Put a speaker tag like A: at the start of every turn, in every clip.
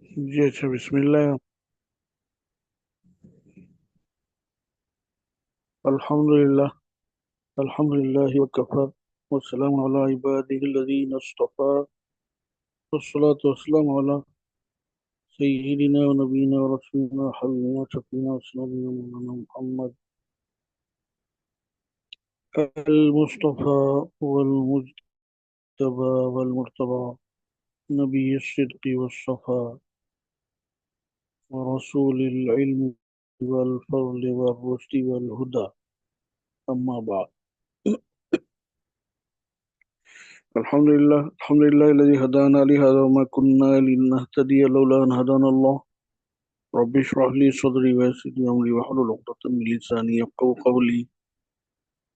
A: جی اچھا، بسم اللہ. الحمد للہ. الحمد للہ وکفا والسلام علی عبادہ الذین اصطفى والصلاة والسلام علی سیدنا و نبینا و رسولنا حبیبنا شفیعنا وسندنا مولانا محمد المصطفى والمجتبى والمرتضى نبی الصدق والصفا ورسول العلم والفضل والرشد والهدى. اما بعد. الحمد لله الذي هدانا لهذا وما كنا لنهتدي لولا أن هدانا الله. رب اشرح لي صدري ويسر لي أمري واحلل عقدة من لساني يفقهوا قولي.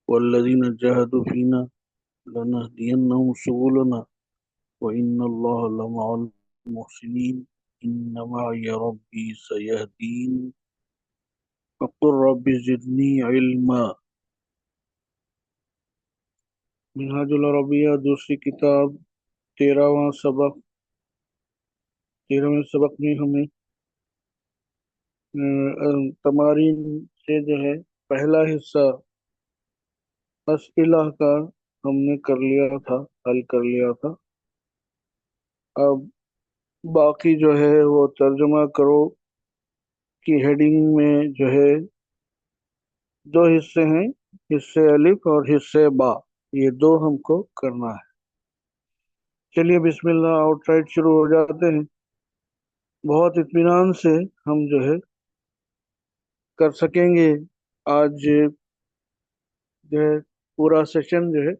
A: والذين جاهدوا فينا لنهدينهم سبلنا وإن الله لمع المحسنين. إن معي ربي سيهدين وقل رب زدني علما. منہاج العربیہ دوسری کتاب، 13ویں سبق میں ہمیں تمارین سے جو ہے پہلا حصہ اسئلہ کا ہم نے کر لیا تھا، حل کر لیا تھا. اب باقی جو ہے وہ ترجمہ کرو کی ہیڈنگ میں جو ہے دو حصے ہیں، حصے الف اور حصے با، یہ دو ہم کو کرنا ہے. چلیے بسم اللہ، آؤٹ رائٹ شروع ہو جاتے ہیں. بہت اطمینان سے ہم جو ہے کر سکیں گے. آج جو ہے پورا سیشن جو ہے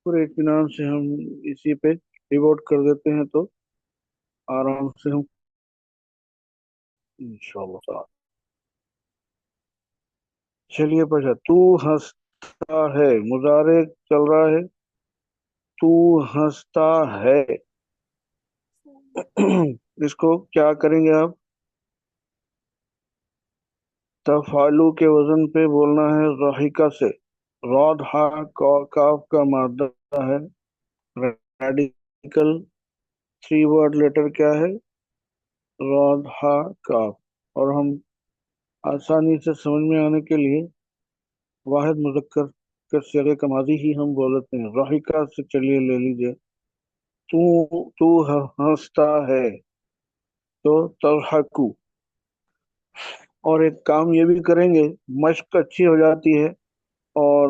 A: پورے اطمینان سے ہم اسی پہ ریورٹ کر دیتے ہیں تو آرام سے ہم انشاءاللہ تعالی. چلیے پچھا، تو ہنستا ہے، مضارع چل رہا ہے. تو ہنستا ہے، اس کو کیا کریں گے آپ؟ تفعلو کے وزن پہ بولنا ہے ضاحکہ سے. راد ہا کاف کا مادہ ہے. ریڈیکل 3 ورڈ لیٹر کیا ہے؟ راد ہا کاف. اور ہم آسانی سے سمجھ میں آنے کے لیے واحد مذکر کے صیغے کا ماضی ہی ہم بولتے ہیں. ضاحکہ سے چلیے لے لیجئے. تو ہنستا ہے تو تضحکو. اور ایک کام یہ بھی کریں گے، مشق اچھی ہو جاتی ہے اور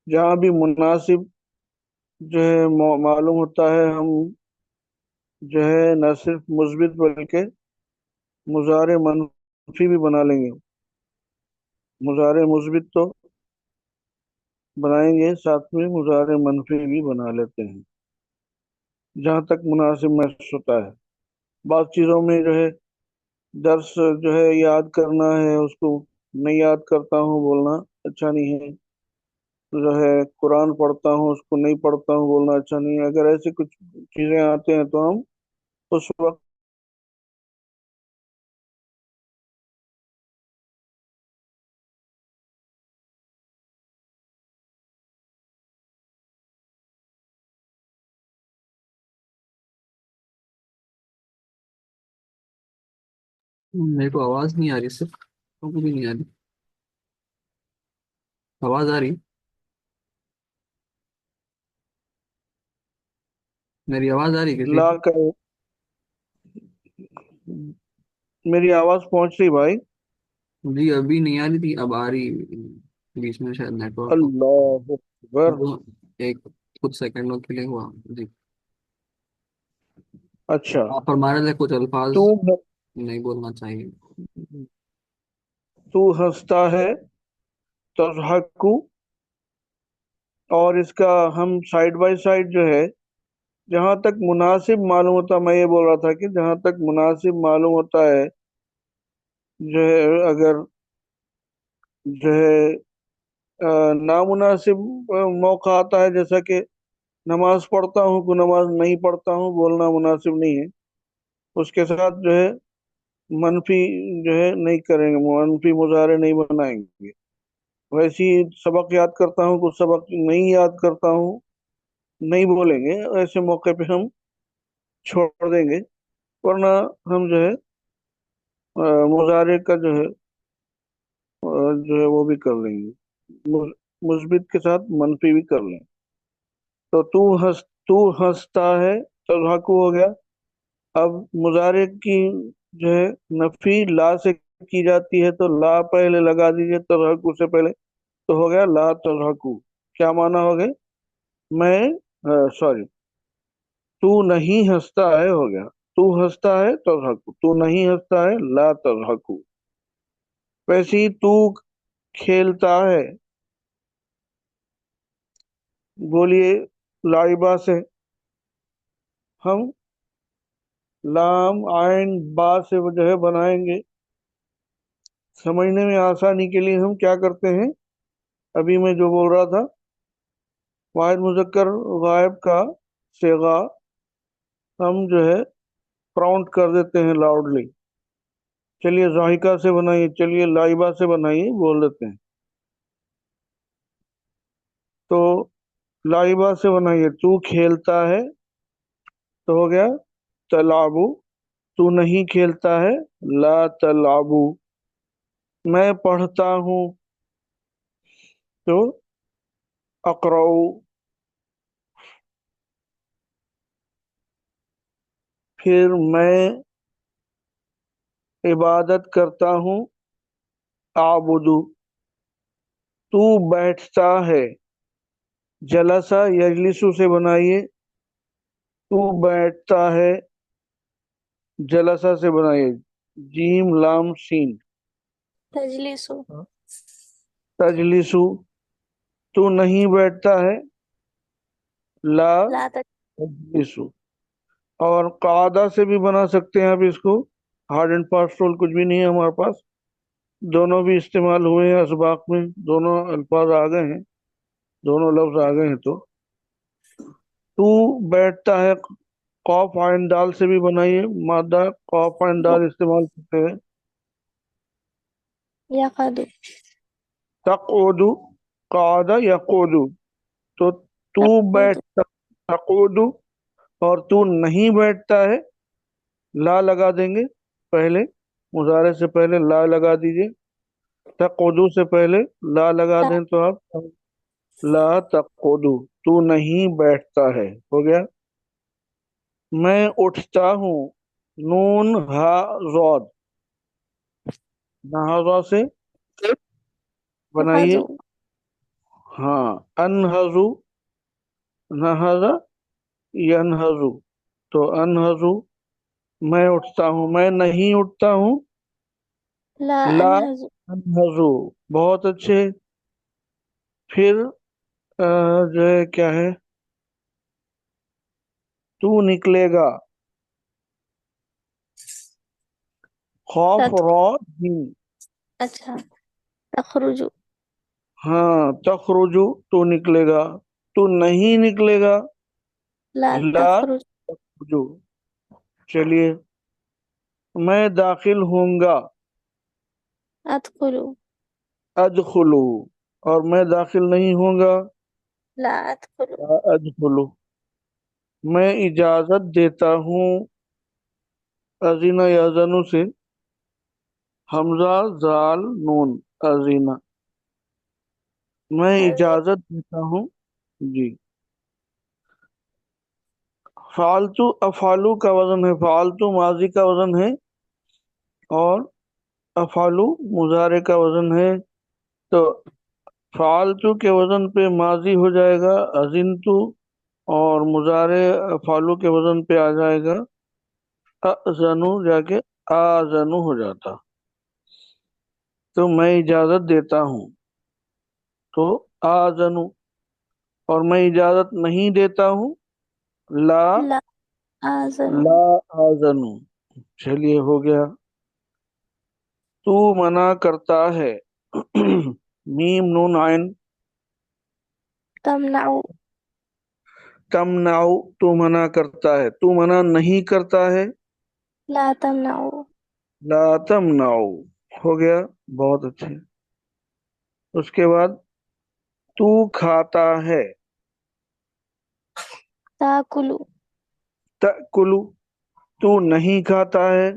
A: جہاں بھی مناسب جو ہے معلوم ہوتا ہے ہم جو ہے نہ صرف مثبت بلکہ مضارع منفی بھی بنا لیں گے. مضارع مثبت تو بنائیں گے، ساتھ میں مضارع منفی بھی بنا لیتے ہیں جہاں تک مناسب محسوس ہوتا ہے. بعض چیزوں میں جو ہے درس جو ہے یاد کرنا ہے، اس کو نہیں یاد کرتا ہوں بولنا اچھا نہیں ہے. جو ہے قرآن پڑھتا ہوں اس کو نہیں پڑھتا ہوں بولنا اچھا نہیں ہے. اگر ایسی کچھ چیزیں آتے ہیں تو ہم اس وقت
B: میرے کو آواز نہیں آ رہی، صرف کو بھی نہیں آ رہی. آواز آ رہی؟ میری آواز آ رہی کسی
A: لا
B: کو؟
A: کر میری آواز پہنچ رہی بھائی؟
B: جی ابھی نہیں آ رہی تھی، اب آ رہی. بیچ میں شاید نیٹ ورک
A: اللہ اکبر.
B: وہ ایک کچھ سیکنڈوں کے لیے ہوا. جی
A: اچھا.
B: آپ فرما رہے تھے کچھ الفاظ
A: تو
B: نہیں بولنا چاہیے.
A: تو ہنستا ہے تضحکو. اور اس کا ہم سائڈ بائی سائڈ جو ہے جہاں تک مناسب معلوم ہوتا، میں یہ بول رہا تھا کہ جہاں تک مناسب معلوم ہوتا ہے جو ہے اگر جو ہے نامناسب موقع آتا ہے جیسا کہ نماز پڑھتا ہوں کو نماز نہیں پڑھتا ہوں بولنا مناسب نہیں ہے، اس کے ساتھ جو ہے منفی جو ہے نہیں کریں گے، منفی مظاہرے نہیں بنائیں گے. ویسے ہی سبق یاد کرتا ہوں کچھ سبق نہیں یاد کرتا ہوں نہیں بولیں گے، ایسے موقع پہ ہم چھوڑ دیں گے. ورنہ ہم جو ہے مضارع کا جو ہے وہ بھی کر لیں گے، مثبت کے ساتھ منفی بھی کر لیں۔ تو تو ہنستا ہے، تضحکو ہو گیا۔ اب مضارع کی جو ہے نفی لا سے کی جاتی ہے، تو لا پہلے لگا دیجئے تضحکو سے پہلے، تو ہو گیا لا تضحکو۔ کیا معنی ہو گئے؟ میں سوری، تو نہیں ہنستا ہے ہو گیا، تو ہنستا ہے تضحکو، تو نہیں ہنستا ہے لا تضحکو۔ ویسے ہی تو کھیلتا ہے، بولیے لائبہ سے ہم لام عین با سے وہ جو ہے بنائیں گے۔ سمجھنے میں آسانی کے لیے ہم کیا کرتے ہیں، ابھی میں جو بول رہا تھا، واحد مذکر غائب کا صیغہ ہم جو ہے پراؤنٹ کر دیتے ہیں لاؤڈلی۔ چلیے ضاحکہ سے بنائیے، چلیے لائبہ سے بنائیے، بول دیتے ہیں۔ تو لائبہ سے بنائیے، تو کھیلتا ہے تو ہو گیا تلعبو، تو نہیں کھیلتا ہے لا تلعبو۔ میں پڑھتا ہوں تو اقرؤ، پھر میں عبادت کرتا ہوں اعبدو۔ تو بیٹھتا ہے، جلسہ یجلسو سے بنائیے، تو بیٹھتا ہے جلسہ سے بنائیے، جیم لام سین،
C: تجلیسو،
A: تجلسو۔ تو نہیں بیٹھتا ہے لا
C: لا
A: تجلسو۔ اور قعدہ سے بھی بنا سکتے ہیں آپ اس کو، ہارڈ اینڈ فاسٹ رول کچھ بھی نہیں ہے ہمارے پاس، دونوں بھی استعمال ہوئے ہیں اسباق میں، دونوں الفاظ آ گئے ہیں، دونوں لفظ آ گئے ہیں۔ تو بیٹھتا ہے، قوف عین دال سے بھی بنائیے، مادہ قوف عین دال استعمال کرتے ہیں،
C: یقدو،
A: تقعد، قعدہ یقعد۔ تو
C: تقعدو،
A: بیٹھتا تقعد، اور تو نہیں بیٹھتا ہے لا لگا دیں گے پہلے، مضارع سے پہلے لا لگا دیجئے، تقعدو سے پہلے لا لگا دیں تو آپ لا تقعدو، تو نہیں بیٹھتا ہے ہو گیا۔ میں اٹھتا ہوں، نون ہا ضاد، نہضا سے بنائیے،
C: یقظو،
A: ہاں انہضو، نہضا ینہضو، تو انہضو میں اٹھتا ہوں، میں نہیں اٹھتا ہوں
C: لا
A: لا
C: انہزو،
A: انہضو۔ بہت اچھے۔ پھر جو ہے کیا ہے، تو نکلے گا، خوف
C: تد
A: را جیم،
C: اچھا، تخرجو،
A: ہاں تخرجو، تو نکلے گا، تو نہیں نکلے گا
C: لا
A: لا
C: تخرج،
A: تخرجو۔ چلیے میں داخل ہوں گا،
C: ادخلو،
A: ادخلو، اور میں داخل نہیں ہوں گا
C: لا ادخلو،
A: لا ادخلو۔ میں اجازت دیتا ہوں، ازینہ یازنو سے حمزہ زال نون، ازینہ، میں اجازت دیتا ہوں، جی۔ فعلتو افعلو کا وزن ہے، فعلتو ماضی کا وزن ہے، اور افعلو مضارع کا وزن ہے۔ تو فعلتو کے وزن پہ ماضی ہو جائے گا ازنتو، اور مضارع افعلو کے وزن پہ آ جائے گا ازنو، جا کے آزنو ہو جاتا۔ تو میں اجازت دیتا ہوں تو آزنو، اور میں اجازت نہیں دیتا ہوں لا
C: لا آزنو،
A: لا آزنو۔ چلیے ہو گیا۔ تو منع کرتا ہے، میم نون عین،
C: تمنعو،
A: تمنع، تو منع کرتا ہے، تو منع نہیں کرتا ہے
C: لا تمنعو،
A: لا تمنع، ہو گیا۔ بہت اچھے۔ اس کے بعد تو کھاتا ہے،
C: تاکلو،
A: تأکلو، تو نہیں کھاتا ہے.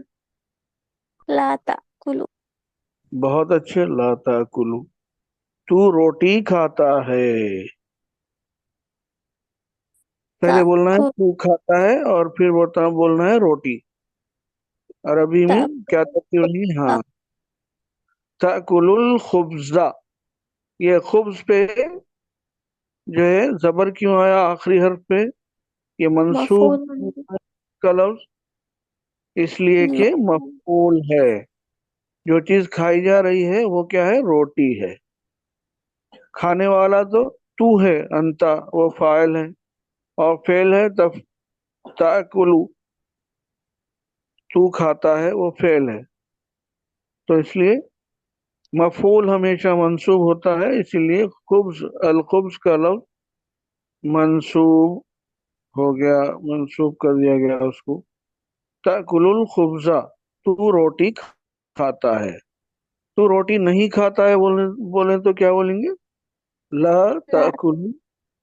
C: لا تأكل.
A: بہت اچھے. لا تاکلو. تو روٹی کھاتا ہے. پہلے بولنا ہے
C: تأكل.
A: تو کھاتا ہے اور پھر بولنا ہے روٹی. عربی میں کیا ترتیب
C: تأكل.
A: نہیں ہے؟ ہاں. تاکل الخبز. یہ خبز پہ جو ہے زبر کیوں آیا آخری حرف پہ؟ یہ منصوب
C: مفعول به.
A: کا لفظ اس لیے کہ
C: مفعول.
A: مفعول ہے. جو چیز کھائی جا رہی ہے وہ کیا ہے؟ روٹی ہے. کھانے والا تو ہے، انتا وہ فاعل ہے اور فعل ہے تاکلو. تو کھاتا ہے وہ فعل ہے، تو اس لیے مفعول ہمیشہ منصوب ہوتا ہے. اسی لیے خبز، الخبز کا لفظ منصوب ہو گیا، منصوب کر دیا گیا اس کو. تاکل الخبزہ. تو روٹی کھاتا ہے. تو روٹی نہیں کھاتا ہے بولیں تو کیا بولیں گے؟ لا
C: لا
A: تاکل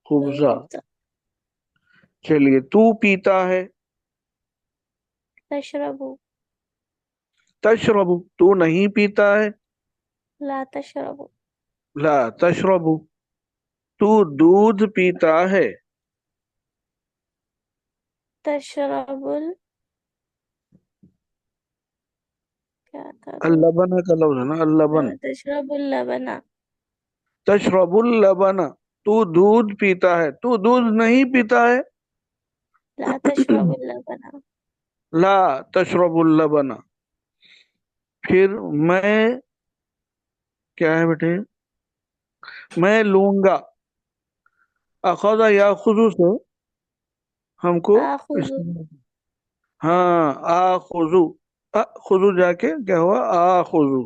A: خبزہ.
C: تأكل.
A: چلیے، تو پیتا ہے.
C: تشرب.
A: تشرب. تو نہیں پیتا ہے.
C: لا تشرب.
A: لا تشرب. تو دودھ پیتا ہے.
C: تشرب کیا تھا
A: اللبن کا لفظ ہے نا، اللبن.
C: تشرب اللبن.
A: تشرب اللبن. تو دودھ پیتا ہے. تو دودھ نہیں پیتا ہے.
C: لا تشرب اللبن.
A: لا تشرب اللبن. پھر میں کیا ہے بیٹے؟ میں لوں گا. اخذ یا خذو سے ہم کو
C: آخذ.
A: ہاں آخذو. خذو جا کے کیا ہوا؟ آخذو.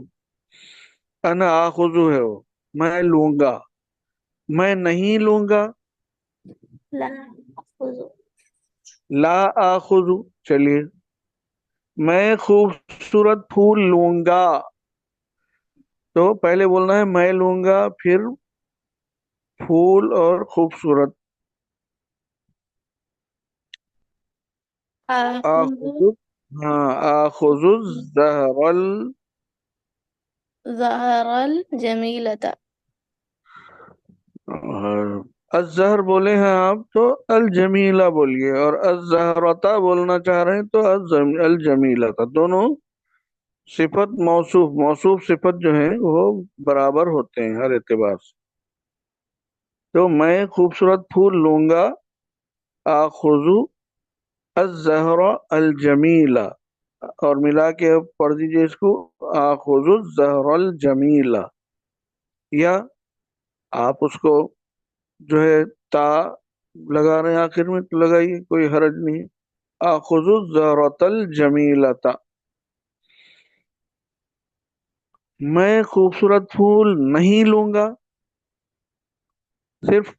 A: انا آخذو ہے وہ. میں لوں گا. میں نہیں لوں گا.
C: لا أخذ.
A: لا آخذو. چلیے، میں خوبصورت پھول لوں گا. تو پہلے بولنا ہے میں لوں گا، پھر پھول اور خوبصورت.
C: آخذ
A: آخذ. ہاں آخذ الزہر
C: زهر الجميلة.
A: الزہر بولے ہیں آپ تو الجمیلہ بولیے، اور الزہرتا بولنا چاہ رہے ہیں تو الجمیلہ. دونوں صفت موصوف صفت جو ہیں وہ برابر ہوتے ہیں ہر اعتبار سے. تو میں خوبصورت پھول لوں گا. آخذ الزہر الجمیلہ. اور ملا کے پڑھ دیجئے اس کو، آخذ الزہر الجمیلہ. یا آپ اس کو جو ہے تا لگا رہے ہیں آخر میں تو لگائیے، کوئی حرج نہیں. آخذ الزہرۃ الجمیلۃ. میں خوبصورت پھول نہیں لوں گا. صرف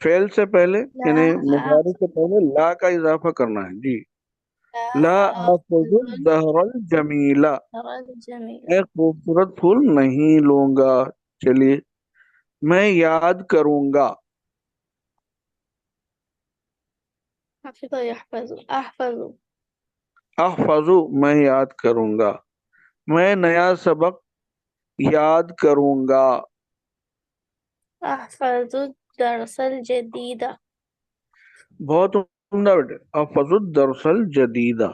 A: فعل سے پہلے یعنی
C: لا
A: مضارع سے
C: آخذ.
A: پہلے لا کا اضافہ کرنا ہے. جی.
C: لا
A: لا
C: آخذ
A: آخذ الزہر الجمیلہ.
C: الزهر الجميلة.
A: میں خوبصورت پھول نہیں لوں گا. چلیے، میں یاد کروں گا.
C: حفظ يحفظ. أحفظ.
A: احفظ. میں یاد کروں گا. میں نیا سبق یاد کروں گا.
C: أحفظ الدرس الجديد.
A: بہت عمدہ بیٹے. احفظ الدرس الجدیدہ.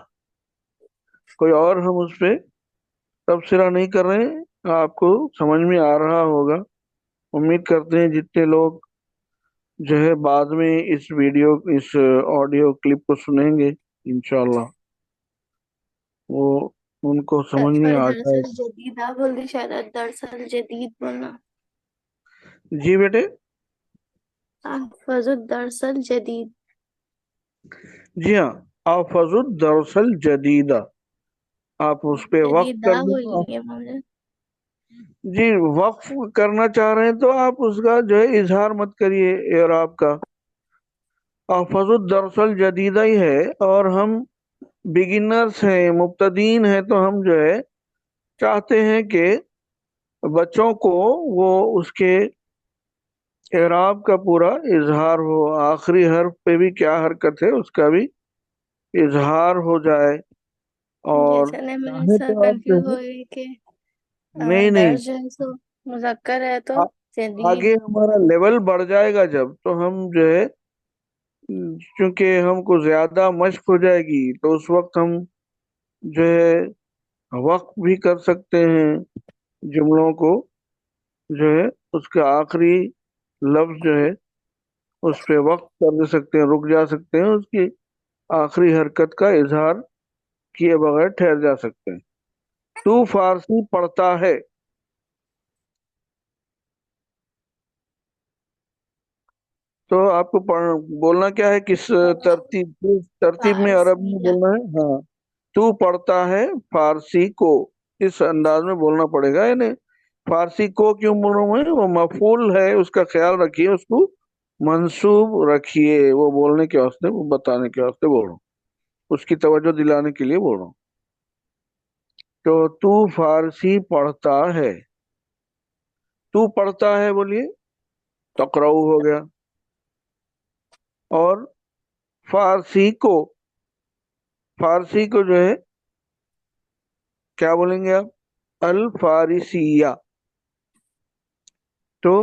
A: کوئی اور ہم اس پہ تبصرہ نہیں کر رہے ہیں. آپ کو سمجھ میں آ رہا ہوگا. امید کرتے ہیں جتنے لوگ جو ہے بعد میں اس آڈیو کلپ کو سنیں گے انشاءاللہ وہ ان کو سمجھ میں آ
C: الدرس
A: جائے.
C: الجديد بول دی شاید الدرس الجديد بولنا.
A: جی بیٹے.
C: أحفظ الدرس الجديد.
A: جی ہاں، احفظ الدرس الجدیدہ. آپ اس پہ وقف
C: جديدة
A: کر دیں.
C: بولیں گے مجھے.
A: جی، وقف کرنا چاہ رہے ہیں تو آپ اس کا جو ہے اظہار مت کریے اعراب کا. احفظ الدرس الجدیدہ ہی ہے، اور ہم بگنرز ہیں، مبتدئین ہیں، تو ہم جو ہے چاہتے ہیں کہ بچوں کو وہ اس کے اعراب کا پورا اظہار ہو. آخری حرف پہ بھی کیا حرکت ہے اس کا بھی اظہار ہو جائے
C: یہ
A: اور
C: چلے میں
A: چاہے
C: سر
A: تو آپ جو
C: کنفیوز
A: ہے،
C: ہو گئی کہ
A: نہیں نہیں،
C: درج ہے سو مذکر ہے تو
A: آ-
C: جدید.
A: آگے ہمارا لیول بڑھ جائے گا جب، تو ہم جو ہے چونکہ ہم کو زیادہ مشق ہو جائے گی تو اس وقت ہم جو ہے وقت بھی کر سکتے ہیں جملوں کو، جو ہے اس کا آخری لفظ جو ہے اس پہ وقت کر دے سکتے ہیں، رک جا سکتے ہیں، اس کی آخری حرکت کا اظہار کیے بغیر ٹھہر جا سکتے ہیں۔ تو فارسی پڑھتا ہے، تو آپ کو بولنا کیا ہے، کس ترتیب ترتیب میں عربی میں
C: فارسیہ.
A: بولنا ہے؟ ہاں، تو پڑھتا ہے فارسی کو، اس انداز میں بولنا پڑے گا، یعنی فارسی کو کیوں بول رہا ہوں، وہ مفعول ہے، اس کا خیال رکھیے، اس کو منصوب رکھیے، وہ بولنے کے واسطے، وہ بتانے کے واسطے بول رہا ہوں، اس کی توجہ دلانے کے لیے بول رہا ہوں۔ تو فارسی پڑھتا ہے، تو پڑھتا ہے بولیے تقرؤ ہو گیا، اور فارسی کو، فارسی کو جو ہے کیا بولیں گے آپ، الفارسیہ۔ تو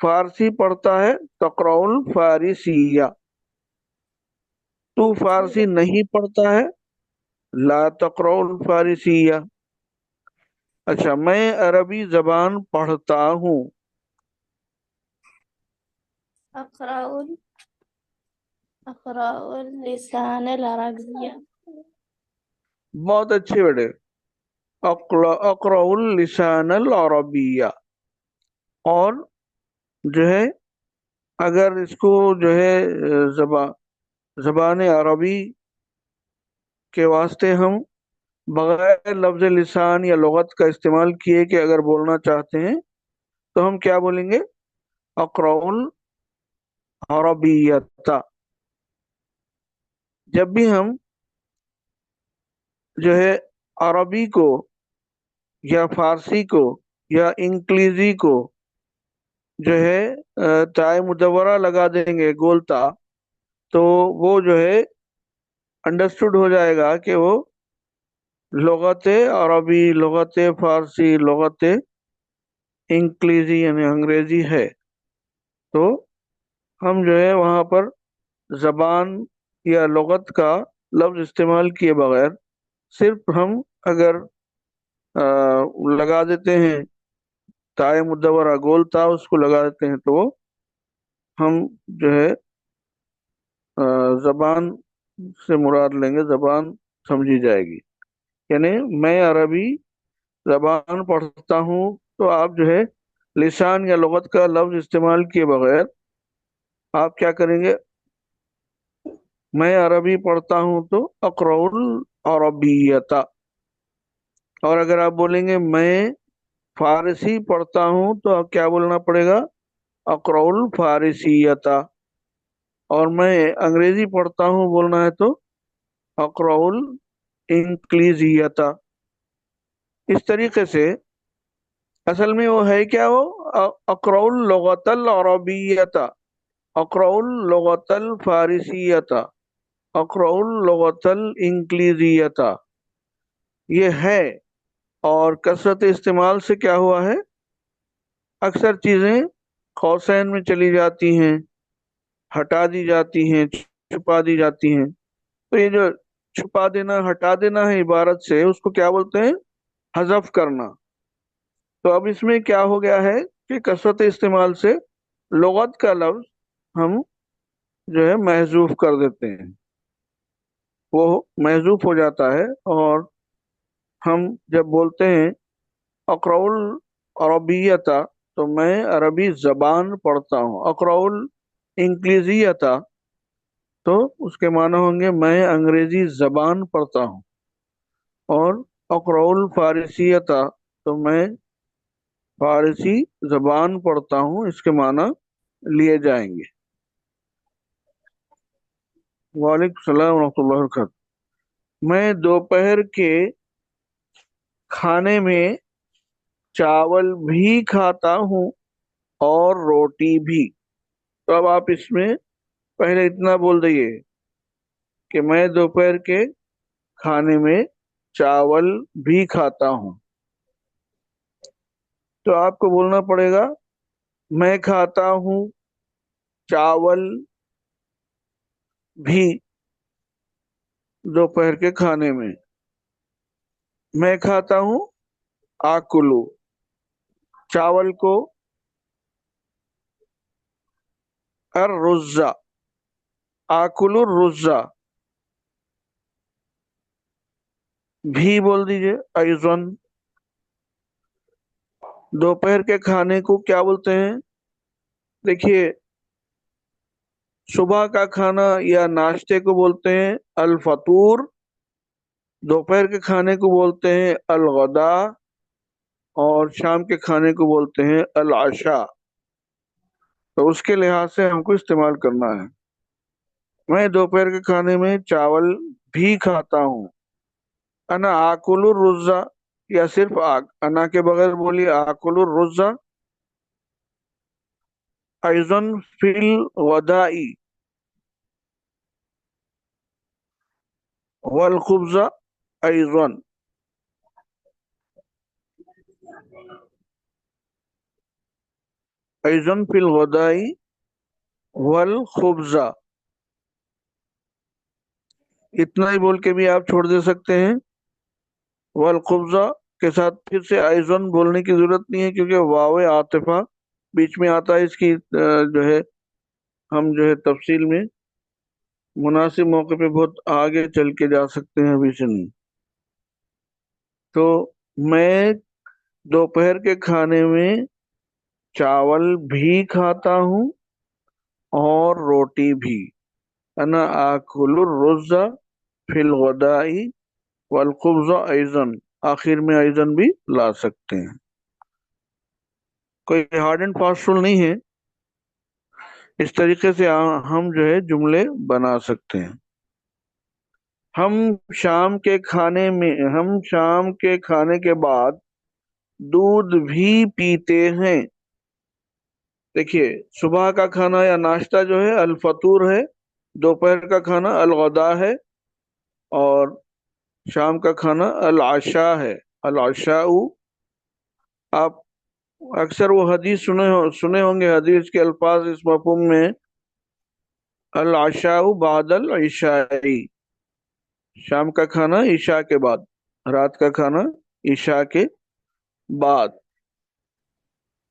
A: فارسی پڑھتا ہے تقرأ الفارسیہ، تو فارسی نہیں پڑھتا ہے لا تقرأ الفارسیہ۔ اچھا، میں عربی زبان پڑھتا ہوں،
C: اقرأ اقرأ اللسان العربية.
A: بہت اچھے بیٹے، اقرأ اللسان العربیہ۔ اور جو ہے اگر اس کو جو ہے زبان عربی کے واسطے ہم بغیر لفظ لسان یا لغت کا استعمال کیے کہ اگر بولنا چاہتے ہیں تو ہم کیا بولیں گے، اقرأ العربیۃ۔ جب بھی ہم جو ہے عربی کو یا فارسی کو یا انگلیزی کو جو ہے تائے مدورہ لگا دیں گے گولتا، تو وہ جو ہے انڈرسٹوڈ ہو جائے گا کہ وہ لغت عربی، لغت فارسی، لغت انگلیزی یعنی انگریزی ہے۔ تو ہم جو ہے وہاں پر زبان یا لغت کا لفظ استعمال کیے بغیر صرف ہم اگر لگا دیتے ہیں تائے مدورہ گول تا، اس کو لگا دیتے ہیں، تو ہم جو ہے زبان سے مراد لیں گے، زبان سمجھی جائے گی۔ یعنی میں عربی زبان پڑھتا ہوں، تو آپ جو ہے لسان یا لغت کا لفظ استعمال کیے بغیر آپ کیا کریں گے، میں عربی پڑھتا ہوں تو اقرأ العربیۃ۔ اور اگر آپ بولیں گے میں فارسی پڑھتا ہوں تو اب کیا بولنا پڑے گا، اقرأ الفارسیۃ۔ اور میں انگریزی پڑھتا ہوں بولنا ہے تو اقرأ الانگلیزیۃ۔ اس طریقے سے اصل میں وہ ہے کیا، وہ اقرأ اللغۃ العربیۃ، اقرأ اللغۃ الفارسیۃ، اقرأ اللغۃ الانگلیزیۃ، یہ ہے۔ اور کثرت استعمال سے کیا ہوا ہے، اکثر چیزیں قوسین میں چلی جاتی ہیں، ہٹا دی جاتی ہیں، چھپا دی جاتی ہیں۔ تو یہ جو چھپا دینا، ہٹا دینا ہے عبارت سے، اس کو کیا بولتے ہیں، حذف کرنا۔ تو اب اس میں کیا ہو گیا ہے کہ کثرت استعمال سے لغت کا لفظ ہم جو ہے محذوف کر دیتے ہیں، وہ محذوف ہو جاتا ہے، اور ہم جب بولتے ہیں اقرأ العربیۃ تو میں عربی زبان پڑھتا ہوں، اقرأ الانگلیزیۃ تو اس کے معنی ہوں گے میں انگریزی زبان پڑھتا ہوں، اور اقرأ الفارسیۃ تو میں فارسی زبان پڑھتا ہوں، اس کے معنی لیے جائیں گے۔ وعلیکم السلام ورحمۃ اللہ وبرکاتہ۔ میں دوپہر کے کھانے میں چاول بھی کھاتا ہوں اور روٹی بھی۔ تو اب آپ اس میں پہلے اتنا بول دئیے کہ میں دوپہر کے کھانے میں چاول بھی کھاتا ہوں، تو آپ کو بولنا پڑے گا میں کھاتا ہوں چاول بھی دوپہر کے کھانے میں۔ میں کھاتا ہوں آکلو، چاول کو الرزا، آکلو الرزا بھی بول دیجئے ایزن۔ دوپہر کے کھانے کو کیا بولتے ہیں؟ دیکھیے، صبح کا کھانا یا ناشتے کو بولتے ہیں الفطور، دوپہر کے کھانے کو بولتے ہیں الغداء، اور شام کے کھانے کو بولتے ہیں العشاء۔ تو اس کے لحاظ سے ہم کو استعمال کرنا ہے۔ میں دوپہر کے کھانے میں چاول بھی کھاتا ہوں، انا آکل الرزا، یا صرف انا کے بغیر بولیے آکل الرزا ایضن فی الغداء والخبز ایضن۔ ایضن فی الغداء والخبز، اتنا ہی بول کے بھی آپ چھوڑ دے سکتے ہیں۔ والخبز کے ساتھ پھر سے ایضن بولنے کی ضرورت نہیں ہے، کیونکہ واو عاطفہ بیچ میں آتا ہے۔ اس کی جو ہے ہم جو ہے تفصیل میں مناسب موقع پہ بہت آگے چل کے جا سکتے ہیں، ابھی سے نہیں۔ تو میں دوپہر کے کھانے میں چاول بھی کھاتا ہوں اور روٹی بھی، انا آکل الرز فی الغداء والخبز ایضن، آخر میں ایضن بھی لا سکتے ہیں۔ کوئی ہارڈ اینڈ فاسٹ رول نہیں ہے، اس طریقے سے ہم جو ہے جملے بنا سکتے ہیں۔ ہم شام کے کھانے کے بعد دودھ بھی پیتے ہیں۔ دیکھیے، صبح کا کھانا یا ناشتہ جو ہے الفطور ہے، دوپہر کا کھانا الغداء ہے، اور شام کا کھانا العشاء ہے۔ العشاء، آپ اکثر وہ حدیث سنے ہوں گے، حدیث کے الفاظ اس مفہوم میں العشاء بعد العشاء، شام کا کھانا عشاء کے بعد، رات کا کھانا عشاء کے بعد۔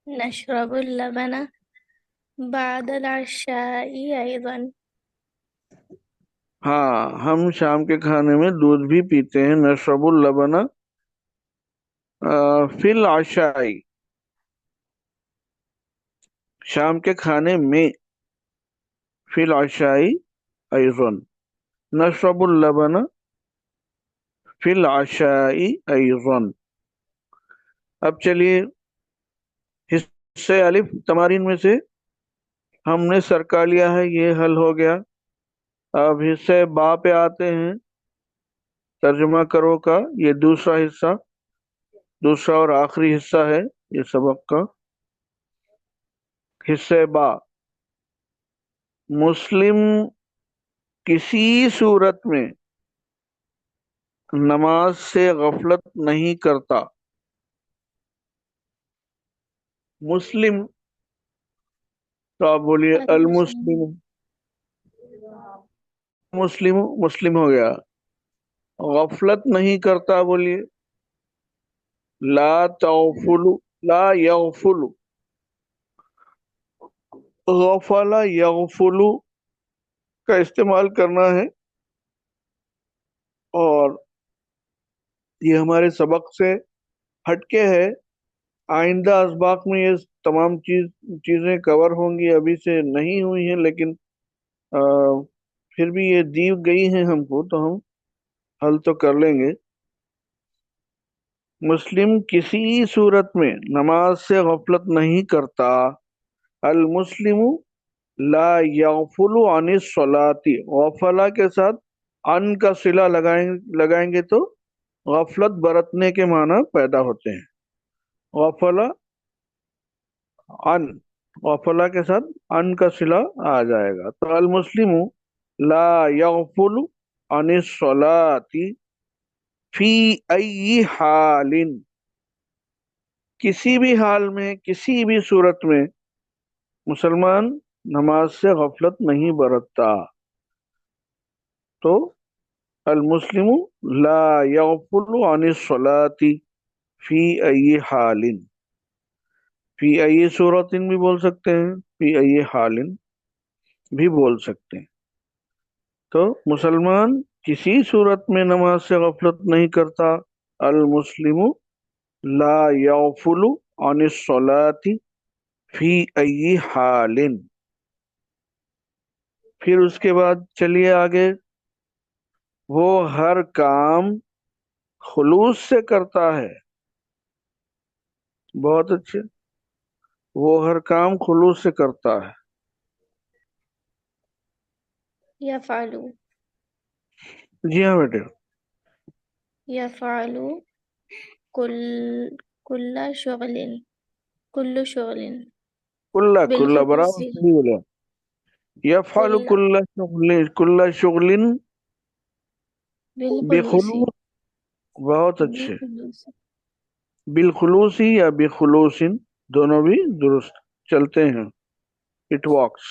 C: نشرب اللبن بعد العشاء أيضا۔
A: ہاں، ہم شام کے کھانے میں دودھ بھی پیتے ہیں، نشرب اللبن فی العشاء، شام کے کھانے میں، فی العشاء ایضا، نشرب اللبن فی العشاء ایضا۔ اب چلیے، حصے الف تمارین میں سے ہم نے سر کا لیا ہے، یہ حل ہو گیا۔ اب حصے با پہ آتے ہیں، ترجمہ کرو کا یہ دوسرا اور آخری حصہ ہے یہ سبق کا۔ حصے با، مسلم کسی صورت میں نماز سے غفلت نہیں کرتا۔ مسلم، تو آپ بولیے المسلم، مسلم ہو گیا۔ غفلت نہیں کرتا بولیے لا تغفل، لا یغفل، غفل یغفل کا استعمال کرنا ہے، اور یہ ہمارے سبق سے ہٹ کے ہے۔ آئندہ اسباق میں یہ تمام چیزیں کور ہوں گی، ابھی سے نہیں ہوئی ہیں، لیکن پھر بھی یہ دی گئی ہیں ہم کو، تو ہم حل تو کر لیں گے۔ مسلم کسی صورت میں نماز سے غفلت نہیں کرتا۔ المسلم لا یغفل عن الصلاۃ، غفلہ کے ساتھ ان کا صلہ لگائیں گے تو غفلت برتنے کے معنی پیدا ہوتے ہیں۔ غفلہ ان، غفلہ کے ساتھ ان کا صلہ آ جائے گا، تو المسلم لا یغفل عن الصلاۃ فی ای حال، کسی بھی حال میں، کسی بھی صورت میں مسلمان نماز سے غفلت نہیں برتتا. تو المسلم لا یغفل عن الصلاۃ فی ای حال، فی ای صورت بھی بول سکتے ہیں، فی ای حال بھی بول سکتے ہیں. تو مسلمان کسی صورت میں نماز سے غفلت نہیں کرتا. المسلم لا یغفل عن الصلاۃ فی ای حال. پھر اس کے بعد چلیے آگے. وہ ہر کام خلوص سے کرتا ہے. بہت اچھے. وہ ہر کام خلوص سے کرتا ہے.
C: يفعل
A: جی ہاں بیٹے.
C: يفعل كل كل شغل كل شغل
A: کل
C: بالخلوص
A: برابر صحیح بولا. یفعل
C: كل
A: کل شغل
C: بالخلوص
A: بخلوص. بہت اچھے.
C: بالخلوص
A: بالخلوص ہی یا بخلوص دونوں بھی درست چلتے ہیں. It walks.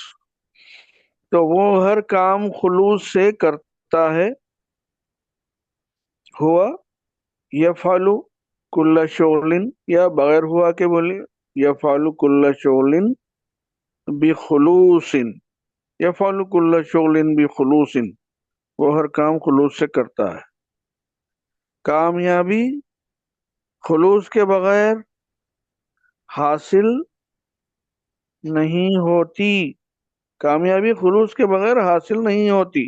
A: تو وہ ہر کام خلوص سے کرتا ہے. ہوا یفعل کل شغل، یا بغیر ہوا کے بولے یفعل کل شغل بخلوص. یفعل کل شغل بخلوص، وہ ہر کام خلوص سے کرتا ہے. کامیابی خلوص کے بغیر حاصل نہیں ہوتی. کامیابی خلوص کے بغیر حاصل نہیں ہوتی.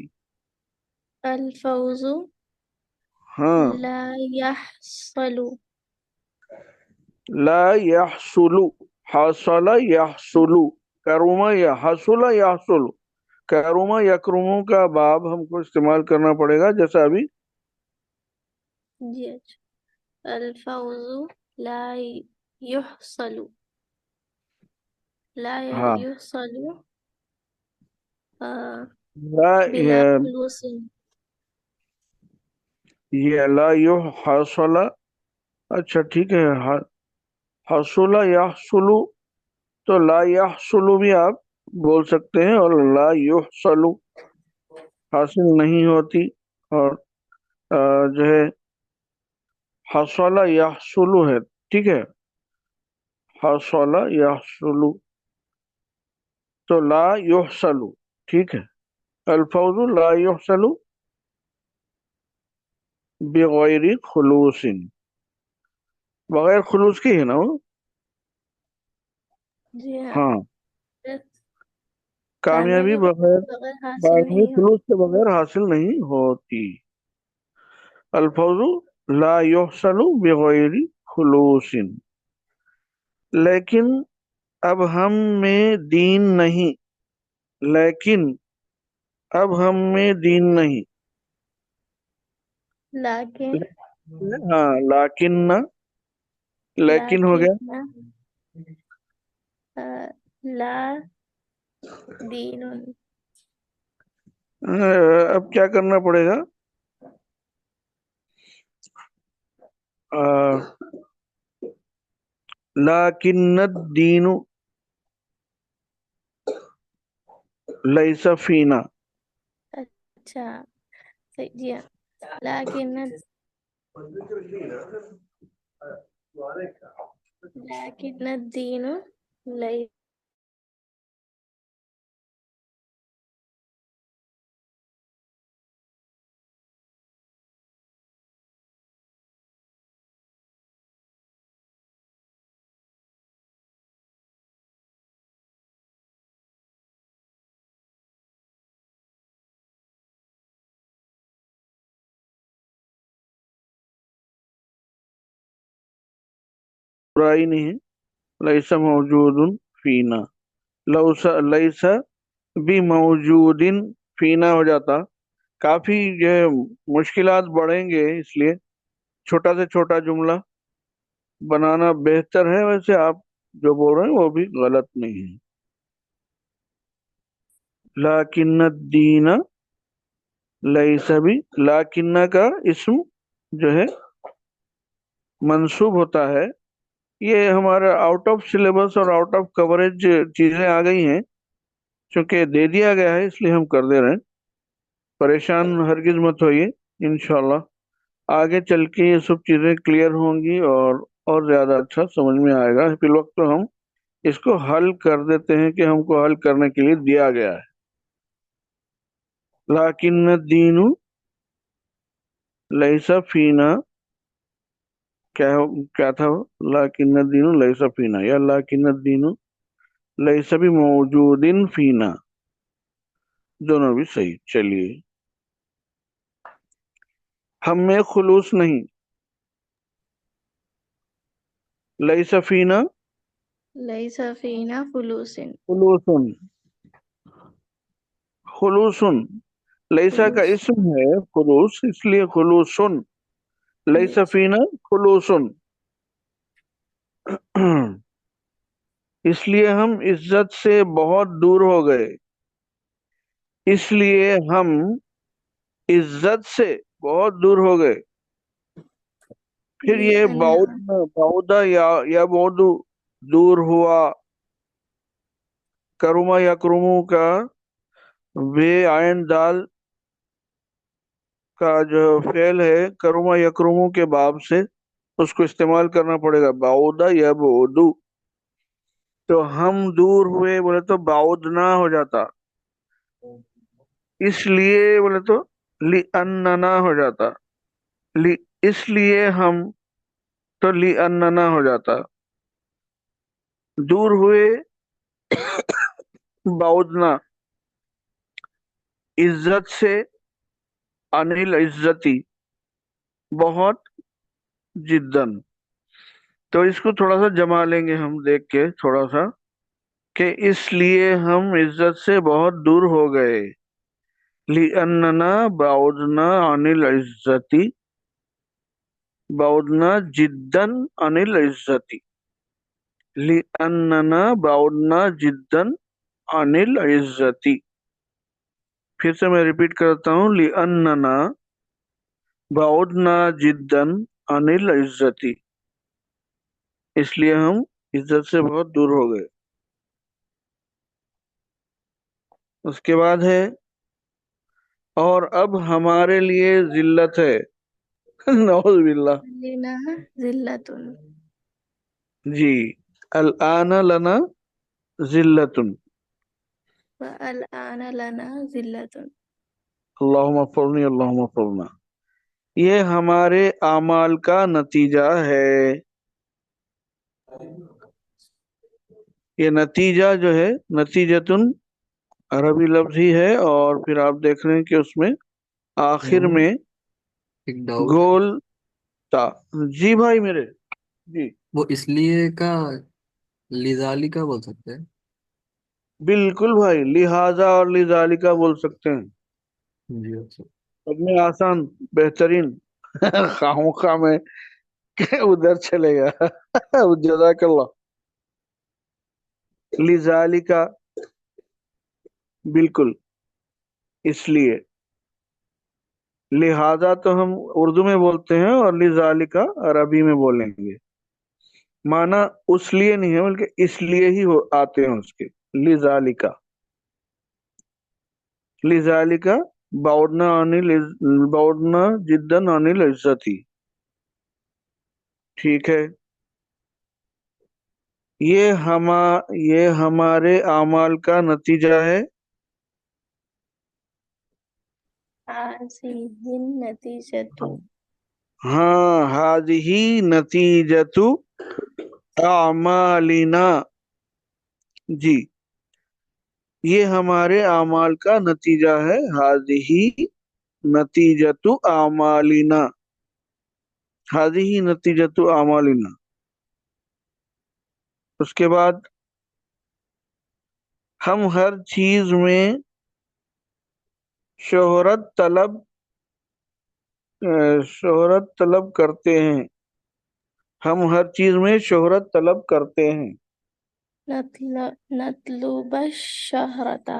C: الفوز
A: ہاں.
C: لا يحصل
A: لا يحصل، حصل يحصل، کرما یا حصل يحصل، کرما یکرموں کا باب ہم کو استعمال کرنا پڑے گا جیسا ابھی.
C: جی اچھا. الفوز لا يحصل لا
A: ہاں.
C: يحصل
A: لا
C: بلا خلوص.
A: یہ لا حصل. اچھا ٹھیک ہے. حصل یحصل، تو لا یحصل بھی آپ بول سکتے ہیں، اور لا یحصل حاصل نہیں ہوتی. اور جو ہے حصل یحصل ہے. ٹھیک ہے. حصل یحصل تو لا یحصل. ٹھیک ہے. الفوز لا یحصل بغیر خلوص. بغیر خلوص کی ہے نا وہ.
C: جی ہاں.
A: ہاں. کامیابی
C: کامیابی
A: بغیر
C: بغیر حاصل
A: کامیابی
C: نہیں
A: خلوص کے بغیر حاصل نہیں ہوتی. الفوز لا یحصل بغیر خلوص. لیکن اب ہم میں دین نہیں. لیکن اب ہم میں دین نہیں.
C: لیکن
A: ہاں لیکن نہ، لیکن ہو گیا.
C: لا دین
A: اب کیا کرنا پڑے گا؟ لیکن الدین لیس فینا.
C: اچھا صحیح. جی ہاں. لیکن الدین ليس
A: برائی نہیں ہے. لیس موجود فینا. لیس بھی موجود فینا ہو جاتا. کافی یہ مشکلات بڑھیں گے، اس لیے چھوٹا سے چھوٹا جملہ بنانا بہتر ہے. ویسے آپ جو بول رہے ہیں وہ بھی غلط نہیں ہے. لیکن الدین ليس بھی لاکنہ کا اسم جو ہے منصوب ہوتا ہے. یہ ہمارا آؤٹ آف سلیبس اور آؤٹ آف کوریج چیزیں آ گئی ہیں، چونکہ دے دیا گیا ہے اس لیے ہم کر دے رہے ہیں. پریشان ہرگز مت ہوئیے، انشاءاللہ آگے چل کے یہ سب چیزیں کلیئر ہوں گی اور زیادہ اچھا سمجھ میں آئے گا. فی الوقت تو ہم اس کو حل کر دیتے ہیں کہ ہم کو حل کرنے کے لیے دیا گیا ہے. لیکن الدین لیس فینا، کیا تھا وہ؟ لیکن الدین لیس فینا یا لیکن الدین لیس بھی موجود فینا، دونوں بھی صحیح. چلیے، ہم میں خلوص نہیں. لیس فینا
C: ليس فينا فلوس.
A: خلوص، خلوص لیسا کا
C: فلوس.
A: اسم ہے خلوص، اس لیے خلوص. لیس
C: Yes.
A: فینا خلوص. اس لیے ہم عزت سے بہت دور ہو گئے. اس لیے ہم عزت سے بہت دور ہو گئے. پھر یہ
C: لأن
A: بعودا یا بعدو دور ہوا. کرما یا کرمو کا بے عین دال کا جو فعل ہے کرما یا کرمو کے باب سے اس کو استعمال کرنا پڑے گا. بعودا یا بعدو، تو ہم دور ہوئے بولے تو بعودنا ہو جاتا. اس لیے بولے تو لِأَنَّنَا ہو جاتا. اس لیے ہم تو لِأَنَّنَا ہو جاتا. دور ہوئے بعودنا عزت سے، انل عزتی بہت، جدن. تو اس کو تھوڑا سا جما لیں گے ہم دیکھ کے تھوڑا سا، کہ اس لیے ہم عزت سے بہت دور ہو گئے. لِأَنَّنَا بَعُدْنَا عَنِ الْعِزَّةِ، بَعُدْنَا جِدًّا عَنِ الْعِزَّةِ. لِأَنَّنَا بَعُدْنَا جِدًّا عَنِ الْعِزَّةِ. پھر سے میں ریپیٹ کرتا ہوں، لِأَنَّنَا بَعُدْنَا جِدًّا عَنِ الْعِزَّةِ، اس لیے ہم عزت سے بہت دور ہو گئے. اس کے بعد ہے اور اب ہمارے لیے ذلت ہے. نعوذ باللہ.
C: لنا ذلة.
A: جی، الآن لنا ذلت.
C: والآن لنا ذلة.
A: اللہم اغفرنی اللہم اغفرنا. یہ ہمارے اعمال کا نتیجہ ہے. یہ نتیجہ جو ہے نتیجتن عربی لفظ ہی ہے، اور پھر آپ دیکھ رہے ہیں کہ اس میں آخر
B: مولانا
A: میں
B: ایک ڈاؤٹ.
A: گول تا. جی بھائی میرے. جی
B: وہ اس لیے کا لذالی کا بول سکتے ہیں.
A: بالکل بھائی، لہذا اور لذالکا بول سکتے ہیں.
B: جی اچھا.
A: سب میں آسان، بہترین. خواہ میں ادھر چلے گا. جزاک اللہ. لذالکا بالکل اس لیے. لہذا تو ہم اردو میں بولتے ہیں اور لذالکا عربی میں بولیں گے. معنی اس لیے نہیں ہے بلکہ اس لیے ہی آتے ہیں اس کے. لذالکا، لذالکا بعدنا جدا عن العزتی. ٹھیک ہے. یہ ہمارے اعمال کا نتیجہ ہے.
C: هذه النتيجة.
A: ہاں، هذه نتیجت اعمالنا. جی، یہ ہمارے اعمال کا نتیجہ ہے. هذه نتیجت اعمالنا، هذه نتیجت اعمالنا. اس کے بعد ہم ہر چیز میں شہرت طلب کرتے ہیں. ہم ہر چیز میں شہرت طلب کرتے ہیں.
C: نطلب الشهرة.